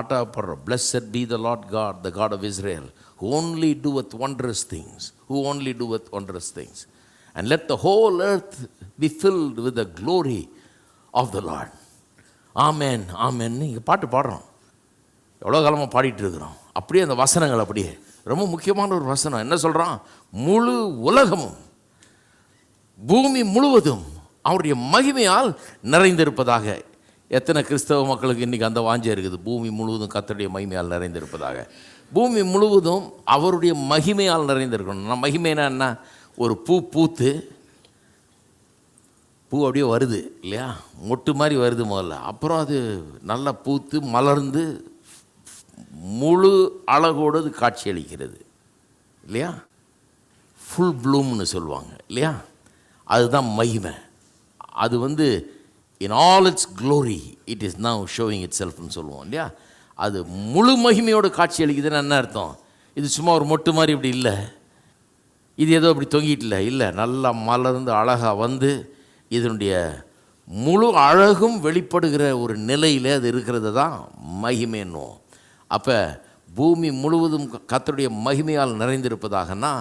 பாட்டப்படுறோம். Blessed be the Lord God, the God of Israel, who only doeth wondrous things, who only doeth wondrous things. And let the whole earth be filled with the glory of the Lord. ஆமென் ஆமென். இங்கே பாட்டு பாடுறோம், எவ்வளோ காலமாக பாடிட்டு இருக்கிறோம். அப்படியே அந்த வசனங்கள் அப்படியே ரொம்ப முக்கியமான ஒரு வசனம். என்ன சொல்கிறான்? முழு உலகமும் பூமி முழுவதும் அவருடைய மகிமையால் நிறைந்திருப்பதாக. எத்தனை கிறிஸ்தவ மக்களுக்கு இன்றைக்கி அந்த வாஞ்சை இருக்குது? பூமி முழுவதும் கர்த்தருடைய மகிமையால் நிறைந்திருப்பதாக. பூமி முழுவதும் அவருடைய மகிமையால் நிறைந்திருக்கணும். நான் மகிமைனா என்ன? ஒரு பூ பூத்து, பூ அப்படியே வருது இல்லையா, மொட்டு மாதிரி வருது முதல்ல, அப்புறம் அது நல்லா பூத்து மலர்ந்து முழு அழகோடு அது காட்சி அளிக்கிறது இல்லையா, ஃபுல் ப்ளூம்னு சொல்லுவாங்க இல்லையா. அதுதான் மகிமை. அது in all its glory it is now showing itself ன்னு சொல்லுவோம் இல்லையா. அது முழு மகிமையோடு காட்சி அளிக்குதுன்னு என்ன அர்த்தம்? இது சும்மா ஒரு மொட்டு மாதிரி இப்படி இல்லை, இது ஏதோ அப்படி தொங்கிட்டு இல்லை, நல்லா மலர்ந்து அழகாக இதனுடைய முழு அழகும் வெளிப்படுகிற ஒரு நிலையில் அது இருக்கிறது தான் மகிமைன்னுவோம். அப்போ பூமி முழுவதும் கர்த்தருடைய மகிமையால் நிறைந்திருப்பதாகனா,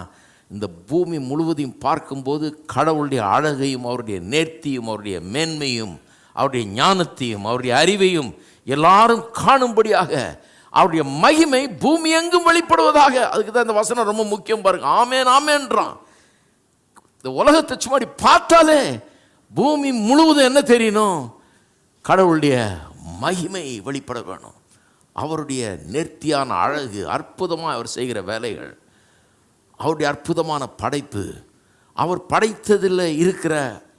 இந்த பூமி முழுவதையும் பார்க்கும்போது கடவுளுடைய அழகையும் அவருடைய நேர்த்தியும் அவருடைய மேன்மையும் அவருடைய ஞானத்தையும் அவருடைய அறிவையும் எல்லாரும் காணும்படியாக அவருடைய மகிமை பூமி எங்கும் வெளிப்படுவதாக. அதுக்கு தான் இந்த வசனம் ரொம்ப முக்கியம் பாருங்க. ஆமேன் ஆமேன்றான். இந்த உலகத்தை சும்மா பார்த்தாலே பூமி முழுவதும் என்ன தெரியணும்? கடவுளுடைய மகிமை வெளிப்பட வேணும். அவருடைய நேர்த்தியான அழகு, அற்புதமாக அவர் செய்கிற வேலைகள், அவருடைய அற்புதமான படைப்பு, அவர் படைத்ததில் இருக்கிற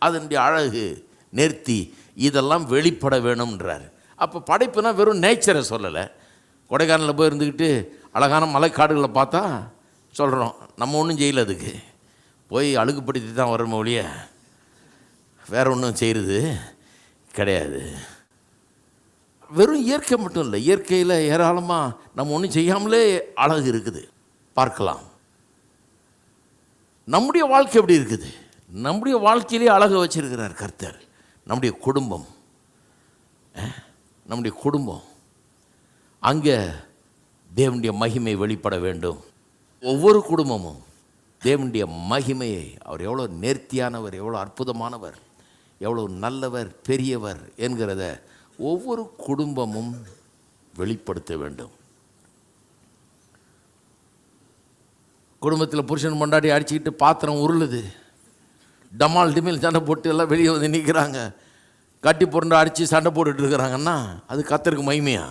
அதனுடைய அழகு, நேர்த்தி, இதெல்லாம் வெளிப்பட வேணும்ன்றார். அப்போ படைப்புனா வெறும் நேச்சரை சொல்லலை. கொடைக்கானலில் போய் இருந்துக்கிட்டு அழகான மலைக்காடுகளை பார்த்தா சொல்கிறோம், நம்ம ஒன்றும் செய்யலை, அதுக்கு போய் அழுகுப்படுத்தி தான் வரணும் ஒழிய வேற ஒன்றும் செய்கிறது கிடையாது. வெறும் இயற்கை மட்டும் இல்லை, இயற்கையில் ஏராளமாக நம்ம ஒன்றும் செய்யாமலே அழகு இருக்குது, பார்க்கலாம். நம்முடைய வாழ்க்கை எப்படி இருக்குது? நம்முடைய வாழ்க்கையிலே அழகை வச்சிருக்கிறார் கர்த்தர். நம்முடைய குடும்பம், நம்முடைய குடும்பம், அங்கே தேவனுடைய மகிமை வெளிப்பட வேண்டும். ஒவ்வொரு குடும்பமும் தேவனுடைய மகிமையை, அவர் எவ்வளோ நேர்த்தியானவர், எவ்வளோ அற்புதமானவர், எவ்வளோ நல்லவர், பெரியவர் என்கிறத ஒவ்வொரு குடும்பமும் வெளிப்படுத்த வேண்டும். குடும்பத்தில் புருஷன் பொண்டாட்டி அடிச்சுக்கிட்டு பாத்திரம் உருளுது, டமால் டிமில் சண்டை போட்டு எல்லாம் வெளியே வந்து நிற்கிறாங்க, கட்டி புரண்டு அடித்து சண்டை போட்டுட்டு இருக்கிறாங்கன்னா அது கர்த்தருக்கு மகிமையா?